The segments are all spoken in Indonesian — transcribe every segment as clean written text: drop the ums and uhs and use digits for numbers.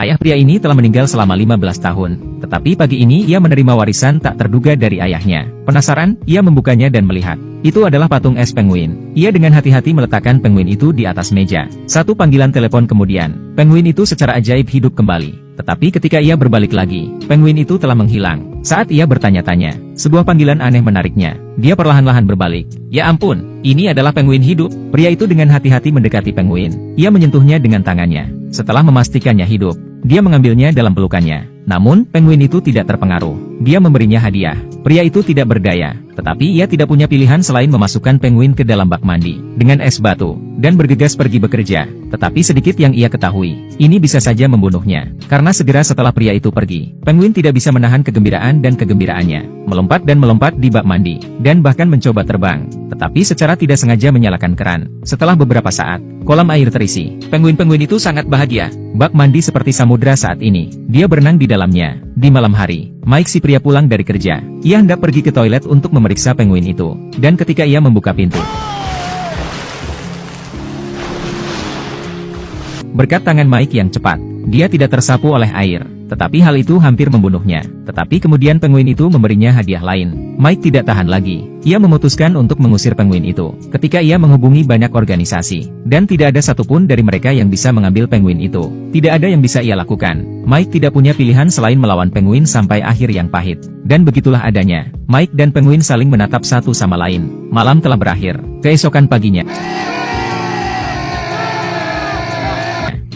Ayah pria ini telah meninggal selama 15 tahun, tetapi pagi ini ia menerima warisan tak terduga dari ayahnya. Penasaran, ia membukanya dan melihat. Itu adalah patung es penguin. Ia dengan hati-hati meletakkan penguin itu di atas meja. Satu panggilan telepon kemudian, penguin itu secara ajaib hidup kembali. Tetapi ketika ia berbalik lagi, penguin itu telah menghilang. Saat ia bertanya-tanya, sebuah panggilan aneh menariknya. Dia perlahan-lahan berbalik. Ya ampun, ini adalah penguin hidup. Pria itu dengan hati-hati mendekati penguin. Ia menyentuhnya dengan tangannya. Setelah memastikannya hidup, dia mengambilnya dalam pelukannya. Namun, penguin itu tidak terpengaruh. Dia memberinya hadiah. Pria itu tidak berdaya, tetapi ia tidak punya pilihan selain memasukkan penguin ke dalam bak mandi dengan es batu, dan bergegas pergi bekerja. Tetapi sedikit yang ia ketahui, ini bisa saja membunuhnya. Karena segera setelah pria itu pergi, penguin tidak bisa menahan kegembiraan dan kegembiraannya. Melompat dan melompat di bak mandi, dan bahkan mencoba terbang. Tetapi secara tidak sengaja menyalakan keran. Setelah beberapa saat, kolam air terisi. Penguin-penguin itu sangat bahagia. Bak mandi seperti samudra saat ini. Dia berenang di dalamnya. Di malam hari, Mike si pria pulang dari kerja. Ia hendak pergi ke toilet untuk memeriksa penguin itu. Dan ketika ia membuka pintu, berkat tangan Mike yang cepat, dia tidak tersapu oleh air. Tetapi hal itu hampir membunuhnya. Tetapi kemudian penguin itu memberinya hadiah lain. Mike tidak tahan lagi. Ia memutuskan untuk mengusir penguin itu. Ketika ia menghubungi banyak organisasi, dan tidak ada satupun dari mereka yang bisa mengambil penguin itu. Tidak ada yang bisa ia lakukan. Mike tidak punya pilihan selain melawan penguin sampai akhir yang pahit. Dan begitulah adanya. Mike dan penguin saling menatap satu sama lain. Malam telah berakhir. Keesokan paginya,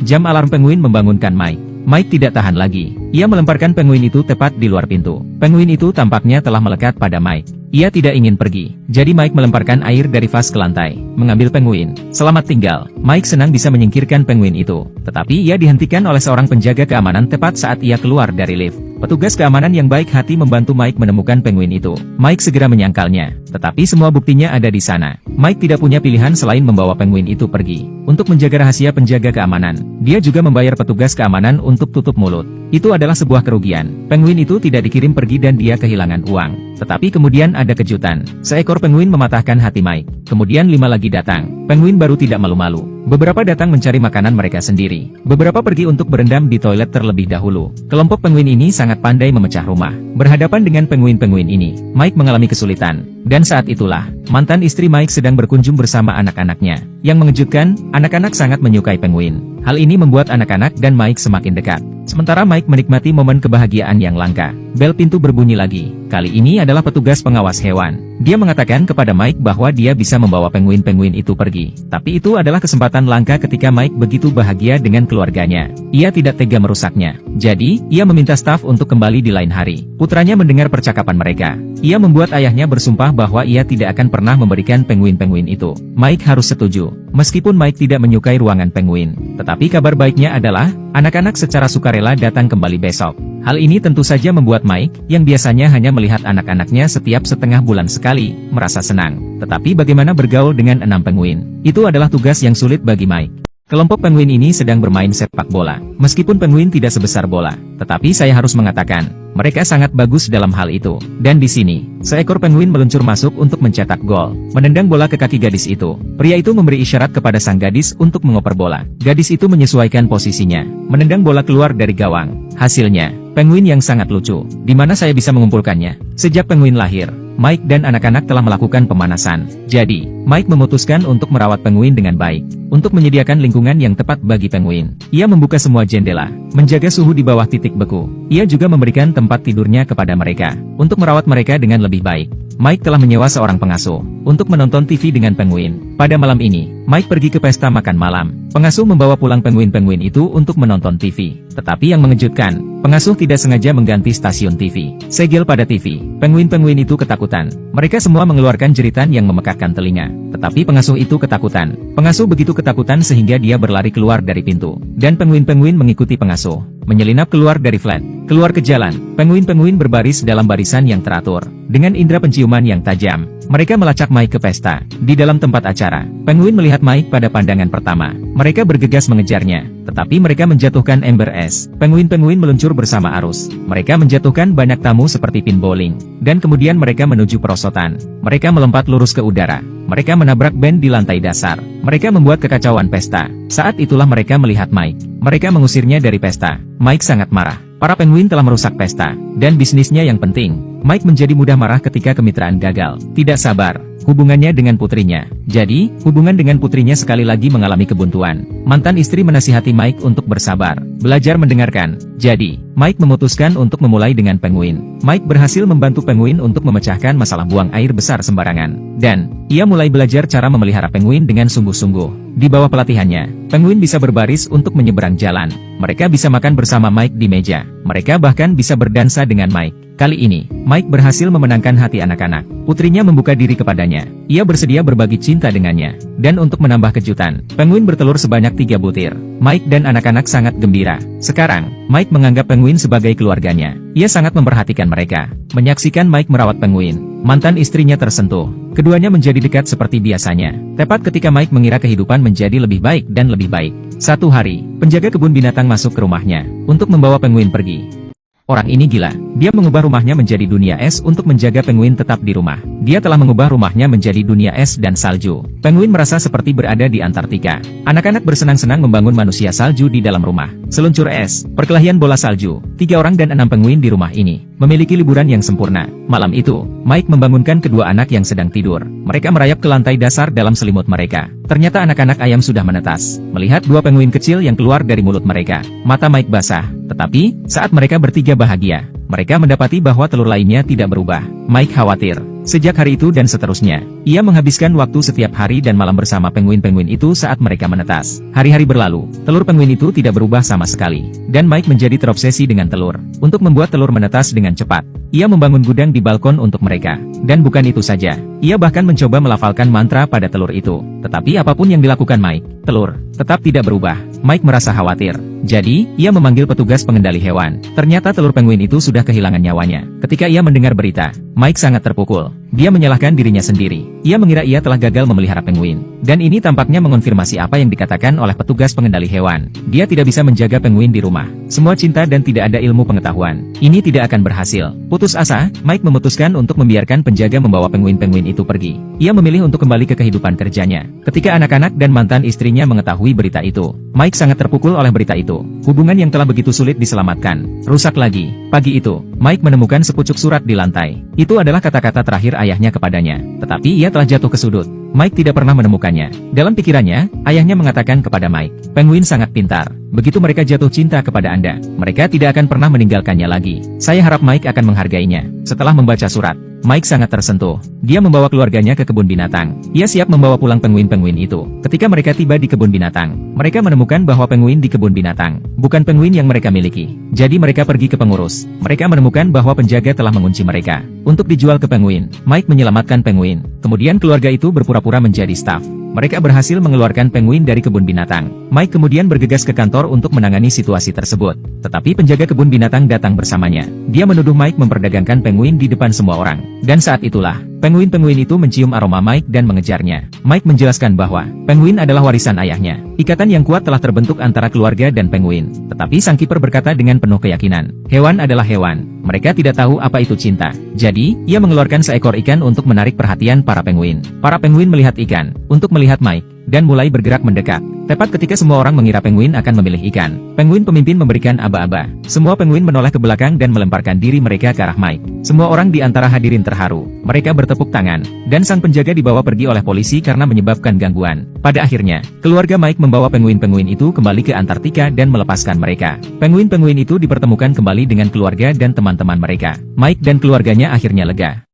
jam alarm penguin membangunkan Mike. Mike tidak tahan lagi. Ia melemparkan penguin itu tepat di luar pintu. Penguin itu tampaknya telah melekat pada Mike. Ia tidak ingin pergi. Jadi Mike melemparkan air dari vas ke lantai, mengambil penguin. Selamat tinggal. Mike senang bisa menyingkirkan penguin itu. Tetapi ia dihentikan oleh seorang penjaga keamanan tepat saat ia keluar dari lift. Petugas keamanan yang baik hati membantu Mike menemukan penguin itu. Mike segera menyangkalnya. Tetapi semua buktinya ada di sana. Mike tidak punya pilihan selain membawa penguin itu pergi. Untuk menjaga rahasia penjaga keamanan, dia juga membayar petugas keamanan untuk tutup mulut. Itu adalah sebuah kerugian. Penguin itu tidak dikirim pergi dan dia kehilangan uang. Tetapi kemudian ada kejutan. Seekor penguin mematahkan hati Mike. Kemudian 5 lagi datang. Penguin baru tidak malu-malu. Beberapa datang mencari makanan mereka sendiri. Beberapa pergi untuk berendam di toilet terlebih dahulu. Kelompok penguin ini sangat pandai memecah rumah. Berhadapan dengan penguin-penguin ini, Mike mengalami kesulitan. Dan saat itulah, mantan istri Mike sedang berkunjung bersama anak-anaknya. Yang mengejutkan, anak-anak sangat menyukai penguin. Hal ini membuat anak-anak dan Mike semakin dekat. Sementara Mike menikmati momen kebahagiaan yang langka. Bel pintu berbunyi lagi. Kali ini adalah petugas pengawas hewan. Dia mengatakan kepada Mike bahwa dia bisa membawa penguin-penguin itu pergi. Tapi itu adalah kesempatan langka ketika Mike begitu bahagia dengan keluarganya. Ia tidak tega merusaknya. Jadi, ia meminta staf untuk kembali di lain hari. Putranya mendengar percakapan mereka. Ia membuat ayahnya bersumpah bahwa ia tidak akan pernah memberikan penguin-penguin itu. Mike harus setuju. Meskipun Mike tidak menyukai ruangan penguin. Tetapi kabar baiknya adalah, anak-anak secara sukarela datang kembali besok. Hal ini tentu saja membuat Mike, yang biasanya hanya melihat anak-anaknya setiap setengah bulan sekali, merasa senang. Tetapi bagaimana bergaul dengan 6 penguin? Itu adalah tugas yang sulit bagi Mike. Kelompok penguin ini sedang bermain sepak bola. Meskipun penguin tidak sebesar bola, tetapi saya harus mengatakan, mereka sangat bagus dalam hal itu. Dan di sini, seekor penguin meluncur masuk untuk mencetak gol, menendang bola ke kaki gadis itu. Pria itu memberi isyarat kepada sang gadis untuk mengoper bola. Gadis itu menyesuaikan posisinya, menendang bola keluar dari gawang. Hasilnya, penguin yang sangat lucu. Di mana saya bisa mengumpulkannya? Sejak penguin lahir, Mike dan anak-anak telah melakukan pemanasan. Jadi, Mike memutuskan untuk merawat penguin dengan baik. Untuk menyediakan lingkungan yang tepat bagi penguin, ia membuka semua jendela, menjaga suhu di bawah titik beku. Ia juga memberikan tempat tidurnya kepada mereka, untuk merawat mereka dengan lebih baik. Mike telah menyewa seorang pengasuh untuk menonton TV dengan penguin. Pada malam ini, Mike pergi ke pesta makan malam. Pengasuh membawa pulang penguin-penguin itu untuk menonton TV. Tetapi yang mengejutkan, pengasuh tidak sengaja mengganti stasiun TV. Segel pada TV, penguin-penguin itu ketakutan. Mereka semua mengeluarkan jeritan yang memekakkan telinga. Tetapi pengasuh itu ketakutan. Pengasuh begitu ketakutan sehingga dia berlari keluar dari pintu. Dan penguin-penguin mengikuti pengasuh, menyelinap keluar dari flat, keluar ke jalan. Penguin-penguin berbaris dalam barisan yang teratur. Dengan indera penciuman yang tajam, Mereka melacak Mike ke pesta. Di dalam tempat acara, penguin melihat Mike pada pandangan pertama. Mereka bergegas mengejarnya, tetapi mereka menjatuhkan ember es. Penguin-penguin meluncur bersama arus. Mereka menjatuhkan banyak tamu seperti pin bowling. Dan kemudian mereka menuju perosotan. Mereka melompat lurus ke udara. Mereka menabrak band di lantai dasar. Mereka membuat kekacauan pesta. Saat itulah mereka melihat Mike. Mereka mengusirnya dari pesta. Mike sangat marah. Para penguin telah merusak pesta. Dan bisnisnya yang penting. Mike menjadi mudah marah ketika kemitraan gagal. Tidak sabar. Hubungannya dengan putrinya. Jadi, hubungan dengan putrinya sekali lagi mengalami kebuntuan. Mantan istri menasihati Mike untuk bersabar, belajar mendengarkan. Jadi, Mike memutuskan untuk memulai dengan penguin. Mike berhasil membantu penguin untuk memecahkan masalah buang air besar sembarangan. Dan, ia mulai belajar cara memelihara penguin dengan sungguh-sungguh. Di bawah pelatihannya, penguin bisa berbaris untuk menyeberang jalan. Mereka bisa makan bersama Mike di meja. Mereka bahkan bisa berdansa dengan Mike. Kali ini, Mike berhasil memenangkan hati anak-anak. Putrinya membuka diri kepadanya. Ia bersedia berbagi cinta dengannya. Dan untuk menambah kejutan, penguin bertelur sebanyak 3 butir. Mike dan anak-anak sangat gembira. Sekarang, Mike menganggap penguin sebagai keluarganya. Ia sangat memperhatikan mereka. Menyaksikan Mike merawat penguin, mantan istrinya tersentuh. Keduanya menjadi dekat seperti biasanya. Tepat ketika Mike mengira kehidupan menjadi lebih baik dan lebih baik. Satu hari, penjaga kebun binatang masuk ke rumahnya untuk membawa penguin pergi. Orang ini gila. Dia mengubah rumahnya menjadi dunia es untuk menjaga penguin tetap di rumah. Dia telah mengubah rumahnya menjadi dunia es dan salju. Penguin merasa seperti berada di Antartika. Anak-anak bersenang-senang membangun manusia salju di dalam rumah. Seluncur es, perkelahian bola salju. 3 orang dan 6 penguin di rumah ini memiliki liburan yang sempurna. Malam itu, Mike membangunkan kedua anak yang sedang tidur. Mereka merayap ke lantai dasar dalam selimut mereka. Ternyata anak-anak ayam sudah menetas. Melihat 2 penguin kecil yang keluar dari mulut mereka, mata Mike basah. Tetapi, saat mereka bertiga bahagia, mereka mendapati bahwa telur lainnya tidak berubah. Mike khawatir. Sejak hari itu dan seterusnya, ia menghabiskan waktu setiap hari dan malam bersama penguin-penguin itu saat mereka menetas. Hari-hari berlalu, telur penguin itu tidak berubah sama sekali. Dan Mike menjadi terobsesi dengan telur. Untuk membuat telur menetas dengan cepat, ia membangun gudang di balkon untuk mereka. Dan bukan itu saja, ia bahkan mencoba melafalkan mantra pada telur itu. Tetapi apapun yang dilakukan Mike, telur tetap tidak berubah. Mike merasa khawatir. Jadi, ia memanggil petugas pengendali hewan. Ternyata telur penguin itu sudah kehilangan nyawanya. Ketika ia mendengar berita, Mike sangat terpukul. Dia menyalahkan dirinya sendiri. Ia mengira ia telah gagal memelihara penguin. Dan ini tampaknya mengonfirmasi apa yang dikatakan oleh petugas pengendali hewan. Dia tidak bisa menjaga penguin di rumah. Semua cinta dan tidak ada ilmu pengetahuan. Ini tidak akan berhasil. Putus asa, Mike memutuskan untuk membiarkan penjaga membawa penguin-penguin itu pergi. Ia memilih untuk kembali ke kehidupan kerjanya. Ketika anak-anak dan mantan istrinya mengetahui berita itu, Mike sangat terpukul oleh berita itu. Hubungan yang telah begitu sulit diselamatkan, rusak lagi. Pagi itu, Mike menemukan sepucuk surat di lantai. Itu adalah kata-kata terakhir ayahnya kepadanya. Tetapi ia telah jatuh ke sudut. Mike tidak pernah menemukannya. Dalam pikirannya, ayahnya mengatakan kepada Mike, penguin sangat pintar. Begitu mereka jatuh cinta kepada Anda, mereka tidak akan pernah meninggalkannya lagi. Saya harap Mike akan menghargainya. Setelah membaca surat, Mike sangat tersentuh. Dia membawa keluarganya ke kebun binatang. Ia siap membawa pulang penguin-penguin itu. Ketika mereka tiba di kebun binatang, mereka menemukan bahwa penguin di kebun binatang bukan penguin yang mereka miliki. Jadi mereka pergi ke pengurus. Mereka menemukan bahwa penjaga telah mengunci mereka untuk dijual ke penguin. Mike menyelamatkan penguin. Kemudian keluarga itu berpura-pura menjadi staf. Mereka berhasil mengeluarkan penguin dari kebun binatang. Mike kemudian bergegas ke kantor untuk menangani situasi tersebut. Tetapi penjaga kebun binatang datang bersamanya. Dia menuduh Mike memperdagangkan penguin di depan semua orang. Dan saat itulah, penguin-penguin itu mencium aroma Mike dan mengejarnya. Mike menjelaskan bahwa penguin adalah warisan ayahnya. Ikatan yang kuat telah terbentuk antara keluarga dan penguin. Tetapi sang kiper berkata dengan penuh keyakinan, hewan adalah hewan. Mereka tidak tahu apa itu cinta. Jadi, ia mengeluarkan seekor ikan untuk menarik perhatian para penguin. Para penguin melihat ikan untuk melihat Mike dan mulai bergerak mendekat. Tepat ketika semua orang mengira penguin akan memilih ikan, penguin pemimpin memberikan aba-aba. Semua penguin menoleh ke belakang dan melemparkan diri mereka ke arah Mike. Semua orang di antara hadirin terharu. Mereka bertepuk tangan, dan sang penjaga dibawa pergi oleh polisi karena menyebabkan gangguan. Pada akhirnya, keluarga Mike membawa penguin-penguin itu kembali ke Antartika dan melepaskan mereka. Penguin-penguin itu dipertemukan kembali dengan keluarga dan teman-teman mereka. Mike dan keluarganya akhirnya lega.